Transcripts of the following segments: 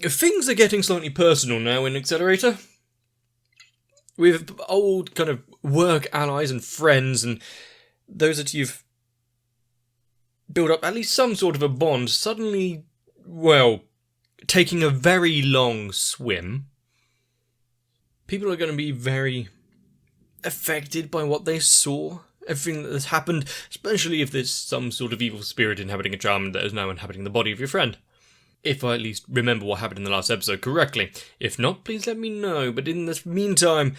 things are getting slightly personal now in Accelerator. With old kind of work allies and friends and those that you've built up at least some sort of a bond suddenly, well, taking a very long swim. People are going to be very affected by what they saw, everything that has happened, especially if there's some sort of evil spirit inhabiting a charm that is now inhabiting the body of your friend. If I at least remember what happened in the last episode correctly. If not, please let me know. But in the meantime,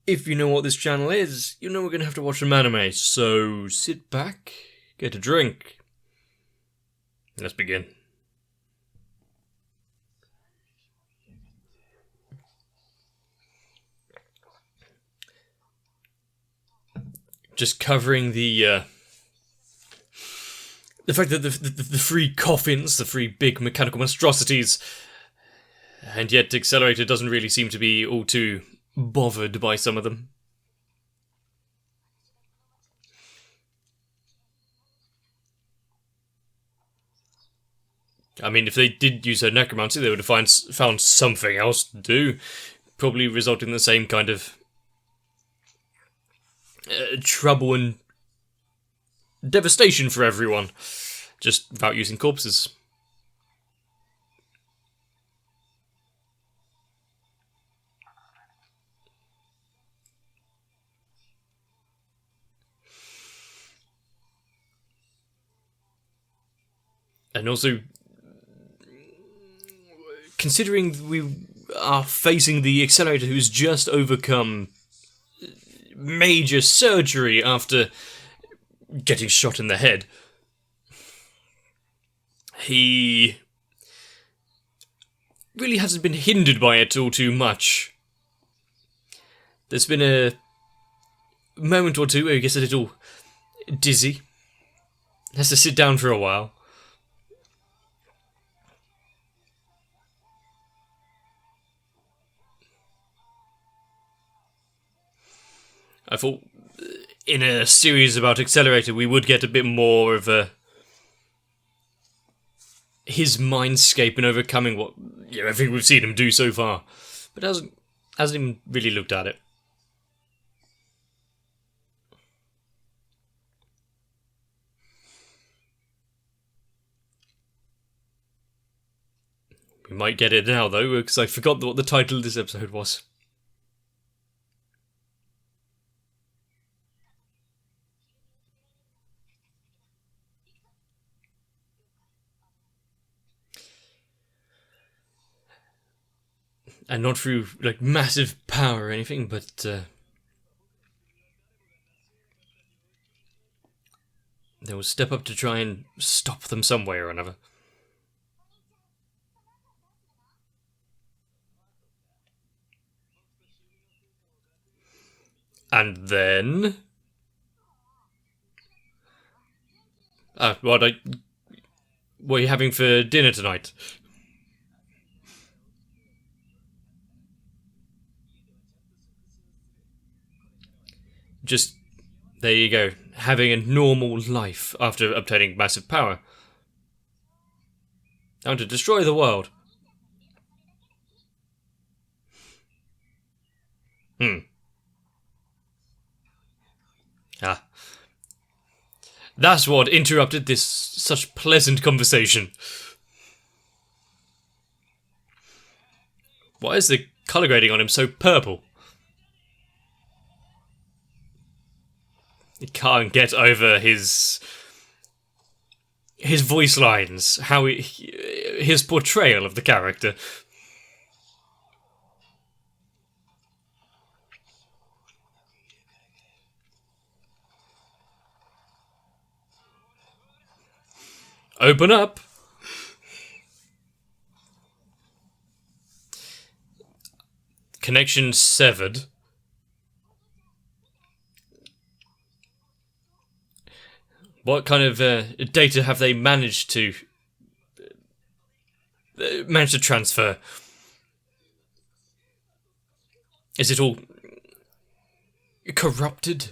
if you know what this channel is, you know we're going to have to watch some anime. So sit back, get a drink. Let's begin. Just covering the fact that the three coffins, the three big mechanical monstrosities, and yet Accelerator doesn't really seem to be all too bothered by some of them. I mean, if they did use her necromancy, they would have found something else to do, probably resulting in the same kind of trouble and devastation for everyone, just without using corpses. And also, considering we are facing the Accelerator who's just overcome major surgery after getting shot in the head, he really hasn't been hindered by it all too much. There's been a moment or two where he gets a little dizzy, has to sit down for a while. I thought in a series about Accelerator we would get a bit more of his mindscape and overcoming what everything we've seen him do so far, but hasn't even really looked at it. We might get it now though, because I forgot what the title of this episode was. And not through, like, massive power or anything, but, they will step up to try and stop them some way or another. And then... what are you having for dinner tonight? Just, there you go, having a normal life after obtaining massive power. Down to destroy the world. That's what interrupted this such pleasant conversation. Why is the colour grading on him so purple? He can't get over his voice lines, his portrayal of the character. Open up. Connection severed. What kind of data have they managed to transfer? Is it all corrupted?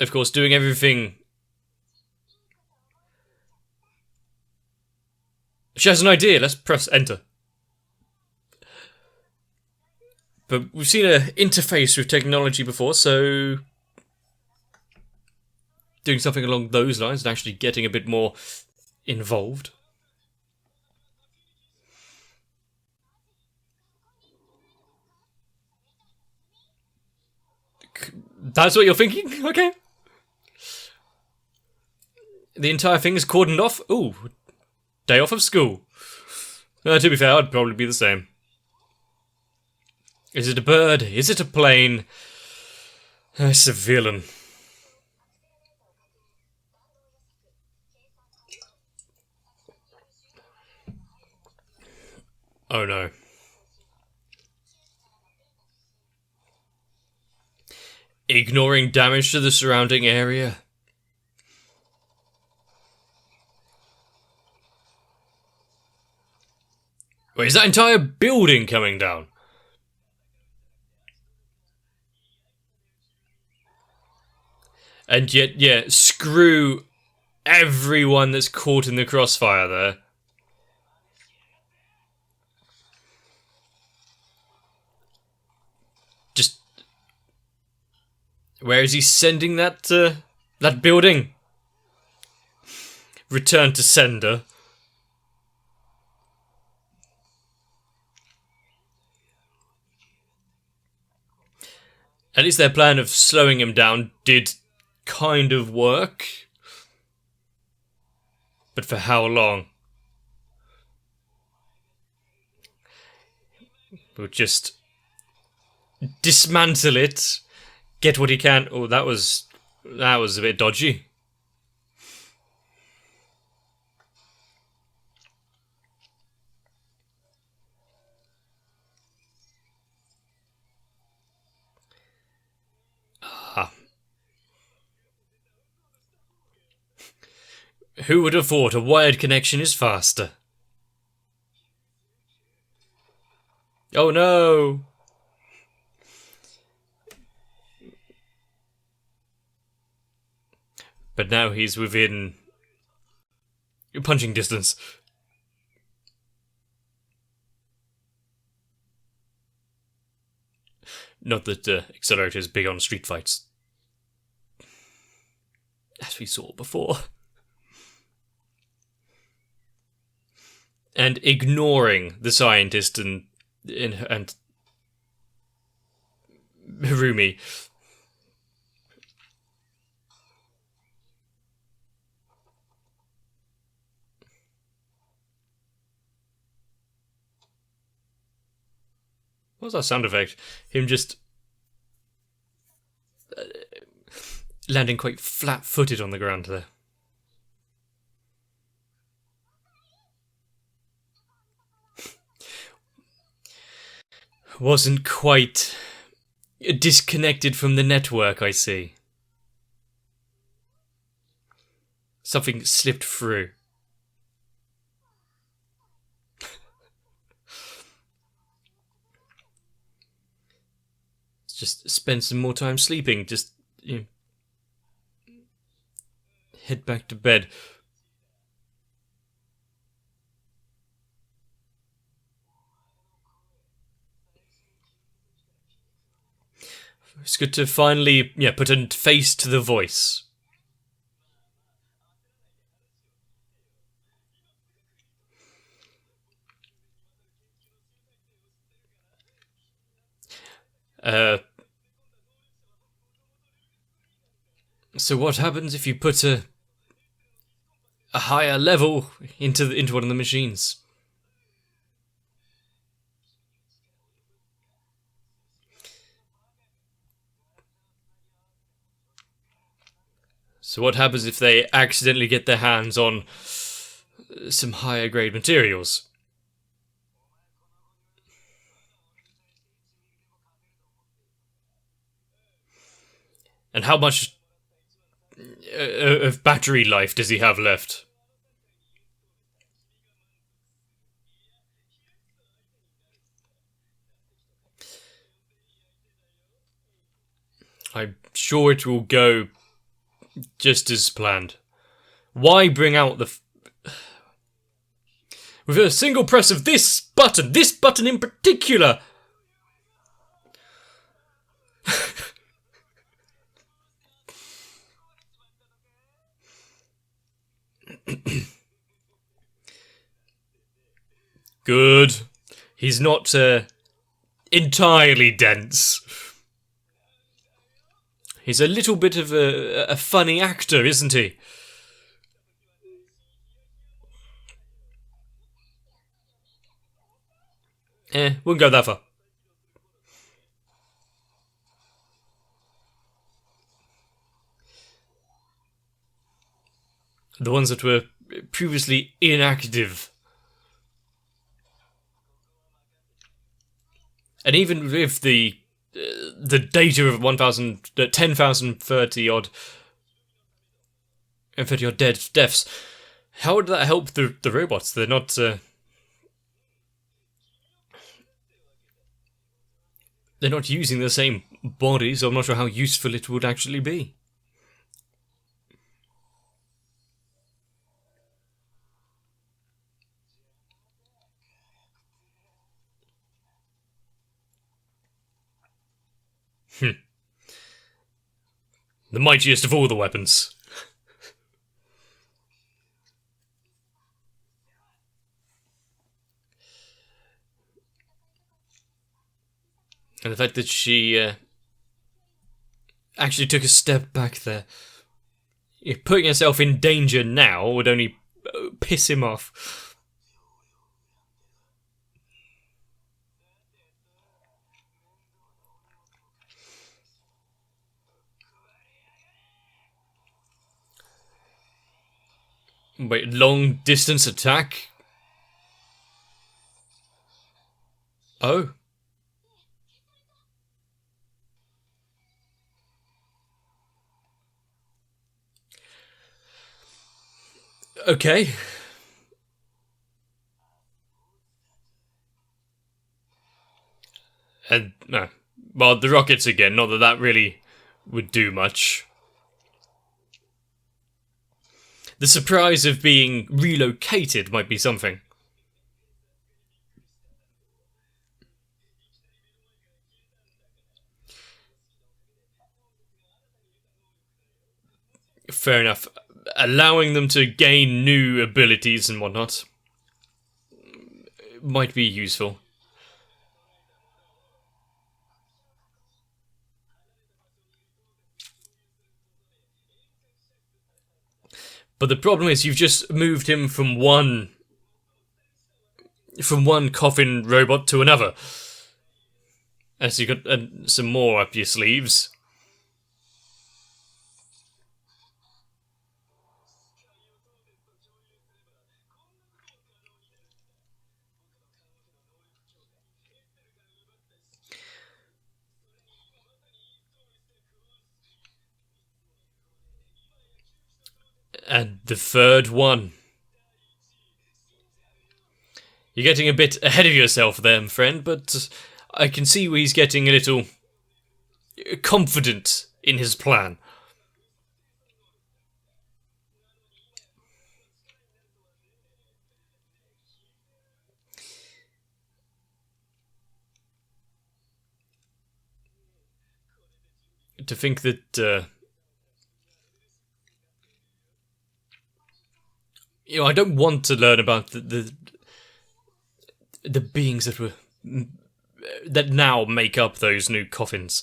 of course, doing everything. She has an idea. Let's press enter. But we've seen an interface with technology before, so doing something along those lines and actually getting a bit more involved. That's what you're thinking? Okay. The entire thing is cordoned off? Ooh, day off of school. To be fair, I'd probably be the same. Is it a bird? Is it a plane? It's a villain. Oh no. Ignoring damage to the surrounding area. Wait, is that entire building coming down? And yet, yeah, screw everyone that's caught in the crossfire there. Just... where is he sending that building? Return to sender. At least their plan of slowing him down did kind of work. But for how long? We'll just dismantle it, get what he can. Oh, that was a bit dodgy. Who would have thought a wired connection is faster? Oh no! But now he's within punching distance. Not that Accelerator is big on street fights. As we saw before. And ignoring the scientist and Harumi. What was that sound effect? Him just landing quite flat-footed on the ground there. Wasn't quite disconnected from the network, I see. Something slipped through. Just spend some more time sleeping. Just head back to bed. It's good to finally, put a face to the voice. So what happens if you put a higher level into one of the machines? So what happens if they accidentally get their hands on some higher grade materials? And how much of battery life does he have left? I'm sure it will go Just as planned. Why bring out the... With a single press of this button in particular... Good. He's not, entirely dense. He's a little bit of a funny actor, isn't he? Wouldn't go that far. The ones that were previously inactive. And even with the data of 10,030 odd and 30 odd deaths, how would that help the robots? They're not using the same body, so I'm not sure how useful it would actually be. The mightiest of all the weapons. And the fact that she actually took a step back there. Putting herself in danger now would only piss him off. Wait, long distance attack? Oh. Okay. And, well, the rockets again, not that that really would do much. The surprise of being relocated might be something. Fair enough. Allowing them to gain new abilities and whatnot might be useful. But the problem is you've just moved him from one coffin robot to another. And so you've got some more up your sleeves. And the third one. You're getting a bit ahead of yourself there, friend, but I can see where he's getting a little confident in his plan. To think that I don't want to learn about the beings that now make up those new coffins.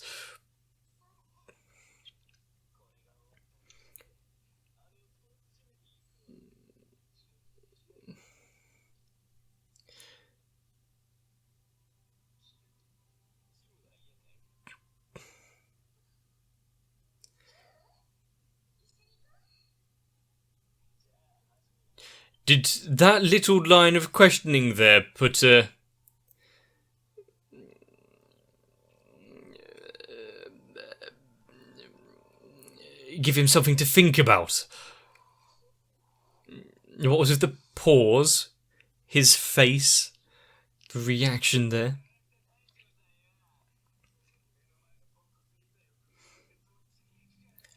Did that little line of questioning there put give him something to think about? What was with the pause? His face? The reaction there?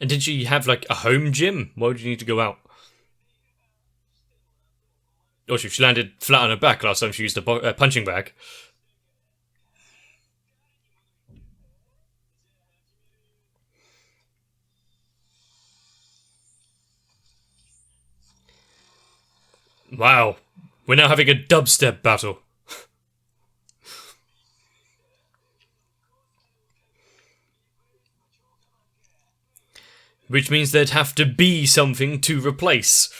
And did she have, like, a home gym? Why would you need to go out? Or she landed flat on her back last time she used a punching bag. Wow. We're now having a dubstep battle. Which means there'd have to be something to replace.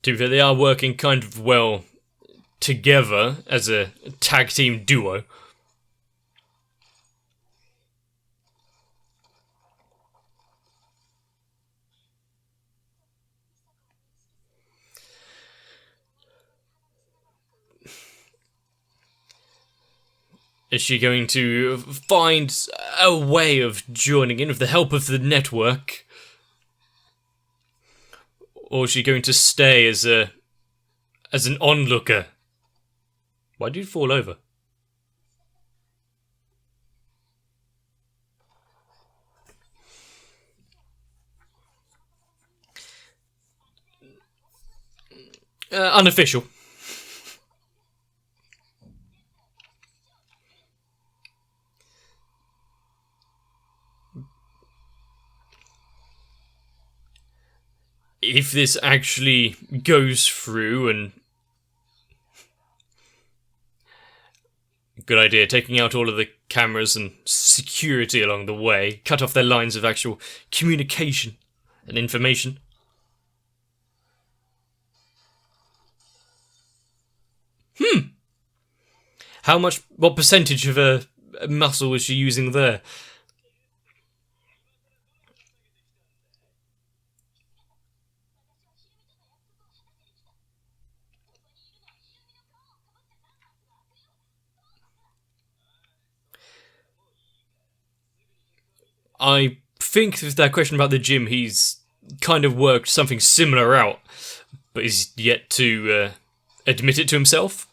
To be fair, they are working kind of well together as a tag team duo. Is she going to find a way of joining in with the help of the network? Or is she going to stay as an onlooker? Why did you fall over? Unofficial. If this actually goes through, and good idea, taking out all of the cameras and security along the way, cut off their lines of actual communication and information. What percentage of a muscle was she using there? I think with that question about the gym, he's kind of worked something similar out, but he's yet to admit it to himself.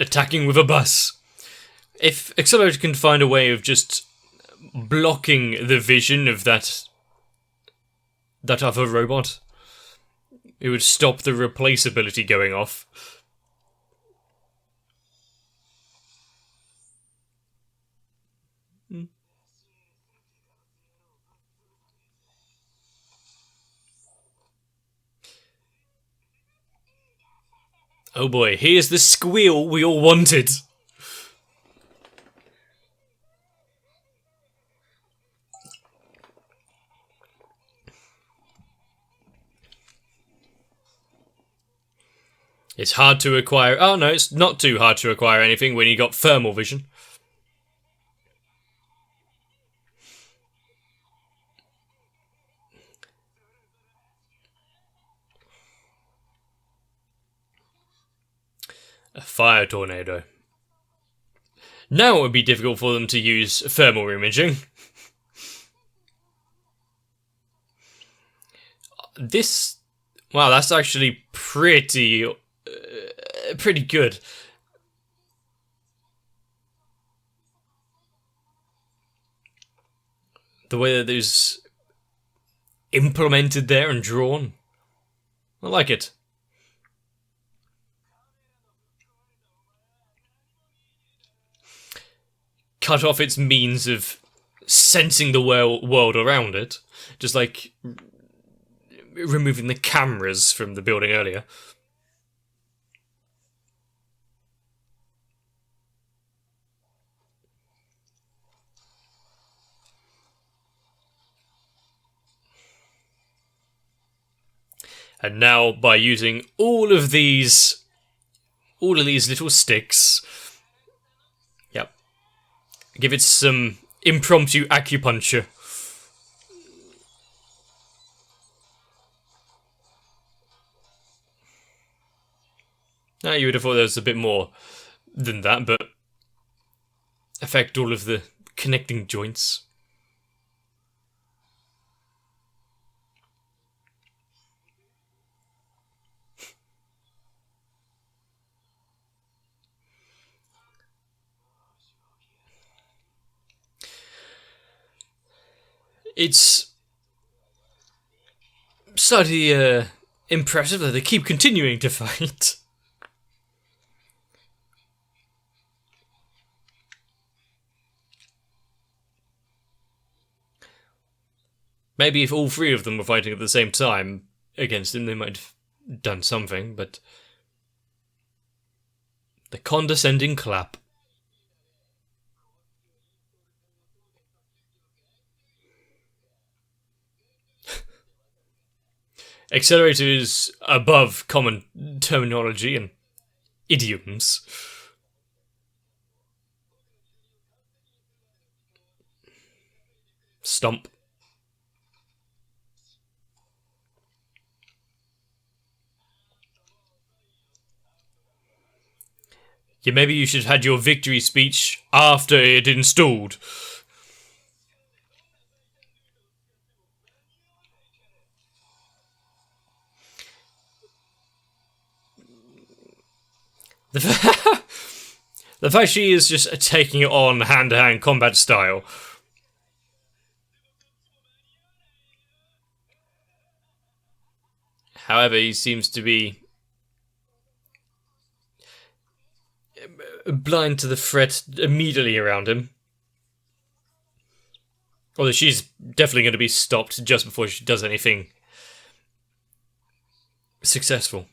Attacking with a bus. If Accelerator can find a way of just blocking the vision of that other robot, it would stop the replaceability going off. Oh boy, here's the squeal we all wanted. It's hard to acquire. Oh no, it's not too hard to acquire anything when you got thermal vision. A fire tornado. Now it would be difficult for them to use thermal imaging. Wow, that's actually pretty good. The way that it's implemented there and drawn. I like it. Cut off its means of sensing the world around it. Just like removing the cameras from the building earlier. And now, by using all of these little sticks, yep, give it some impromptu acupuncture. Now you would have thought there was a bit more than that, but affect all of the connecting joints. It's slightly impressive that they keep continuing to fight. Maybe if all three of them were fighting at the same time against him, they might have done something, but... The condescending clap. Accelerator is above common terminology and idioms. Stomp. Yeah, maybe you should have had your victory speech after it installed. The fact she is just taking it on hand-to-hand combat style. However, he seems to be blind to the threat immediately around him. Although she's definitely going to be stopped just before she does anything successful.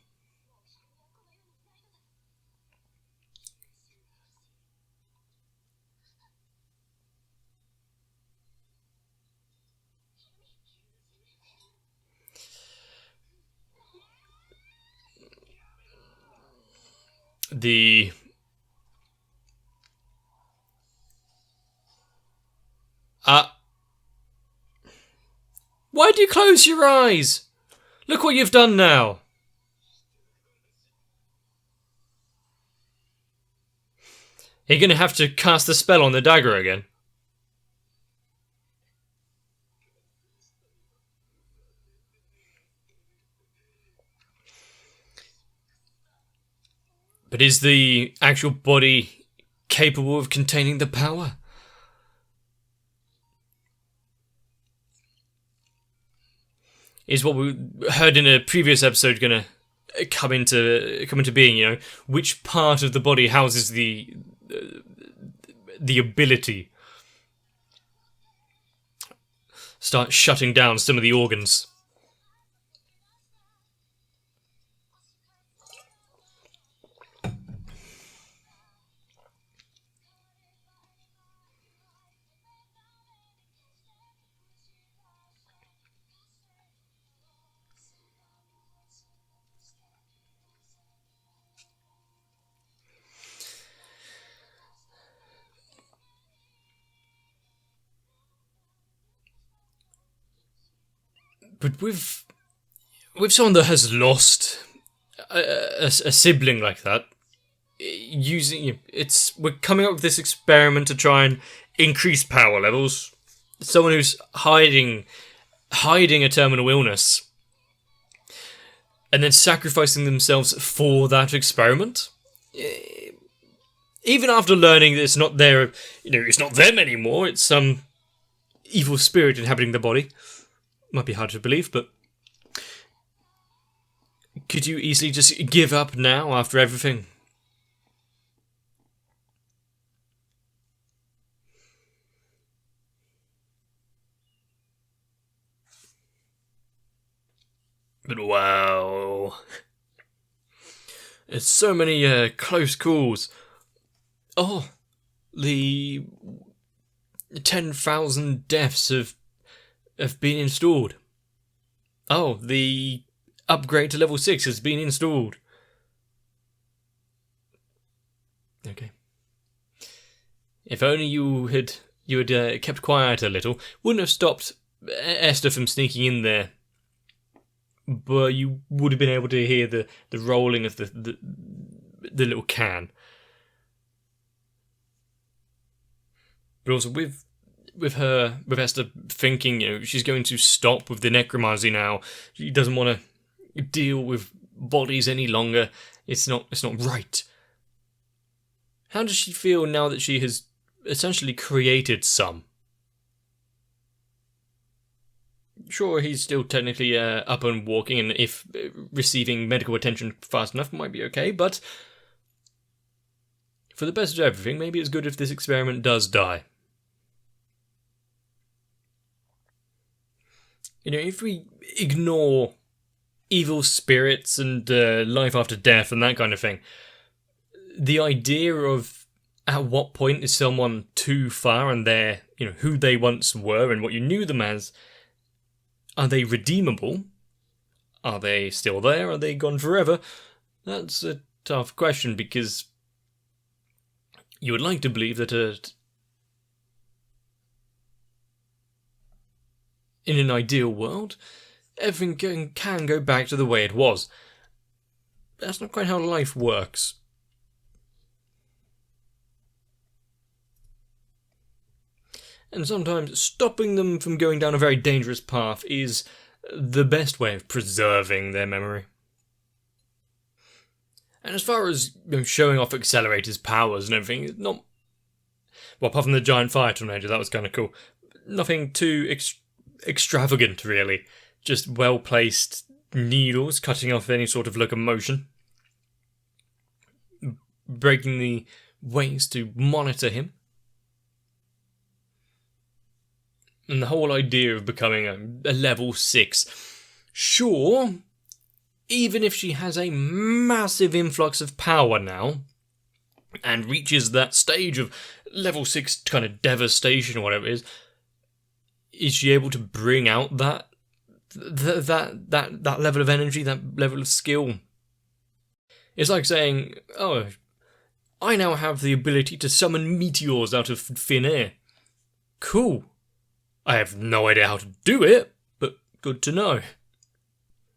Why do you close your eyes? Look what you've done now. You're going to have to cast the spell on the dagger again. But is the actual body capable of containing the power? Is what we heard in a previous episode going to come into being? You know, which part of the body houses the ability? Start shutting down some of the organs. But with someone that has lost a sibling like that, we're coming up with this experiment to try and increase power levels. Someone who's hiding a terminal illness, and then sacrificing themselves for that experiment. Even after learning that it's not it's not them anymore. It's some evil spirit inhabiting the body. Might be hard to believe, but could you easily just give up now after everything? But wow, there's so many close calls. Oh, the 10,000 deaths have been installed. Oh, the upgrade to level 6 has been installed. Okay. If only you had kept quiet a little, wouldn't have stopped Esther from sneaking in there. But you would have been able to hear the rolling of the little can. But also with Esther thinking, she's going to stop with the necromancy now. She doesn't want to deal with bodies any longer. It's not right. How does she feel now that she has essentially created some? Sure, he's still technically up and walking, and if receiving medical attention fast enough might be okay, but for the best of everything, maybe it's good if this experiment does die. If we ignore evil spirits and life after death and that kind of thing, the idea of at what point is someone too far and they're, who they once were and what you knew them as, are they redeemable? Are they still there? Are they gone forever? That's a tough question, because you would like to believe that in an ideal world, everything can go back to the way it was. That's not quite how life works. And sometimes stopping them from going down a very dangerous path is the best way of preserving their memory. And as far as showing off Accelerator's powers and everything, it's not... Well, apart from the giant fire tornado, that was kind of cool. Nothing too extravagant, really. Just well-placed needles cutting off any sort of locomotion. Breaking the ways to monitor him. And the whole idea of becoming a level 6. Sure, even if she has a massive influx of power now, and reaches that stage of level 6 kind of devastation or whatever it is she able to bring out that level of energy, that level of skill? It's like saying, oh, I now have the ability to summon meteors out of thin air. Cool. I have no idea how to do it, but good to know.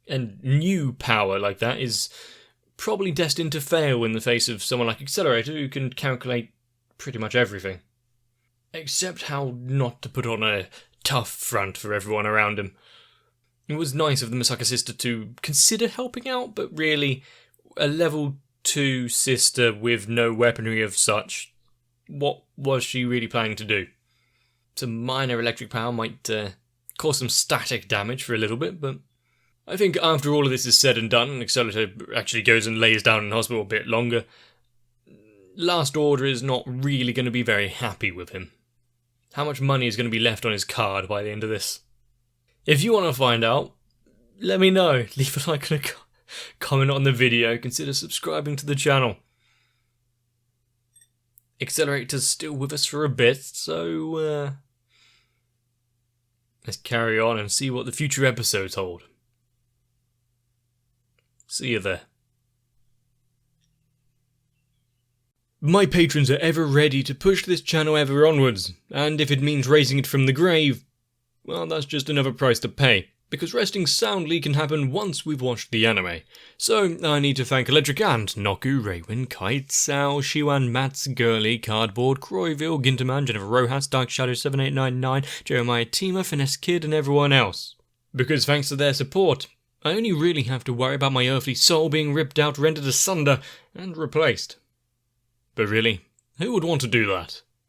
And new power like that is probably destined to fail in the face of someone like Accelerator, who can calculate pretty much everything. Except how not to put on a tough front for everyone around him. It was nice of the Misaka sister to consider helping out, but really, a level 2 sister with no weaponry of such, what was she really planning to do? Some minor electric power might cause some static damage for a little bit, but I think after all of this is said and done, and Accelerator actually goes and lays down in hospital a bit longer, Last Order is not really going to be very happy with him. How much money is going to be left on his card by the end of this? If you want to find out, let me know. Leave a like and a comment on the video. Consider subscribing to the channel. Accelerator's still with us for a bit, so let's carry on and see what the future episodes hold. See you there. My patrons are ever ready to push this channel ever onwards, and if it means raising it from the grave, well, that's just another price to pay, because resting soundly can happen once we've watched the anime. So, I need to thank Electric Ant, Noku, Raywin, Kite, Sal, Shiwan, Mats, Gurley, Cardboard, Croyville, Ginterman, Jennifer Rojas, Dark Shadow 7899, Jeremiah Tima, Finesse Kid, and everyone else. Because thanks to their support, I only really have to worry about my earthly soul being ripped out, rendered asunder, and replaced. But really, who would want to do that?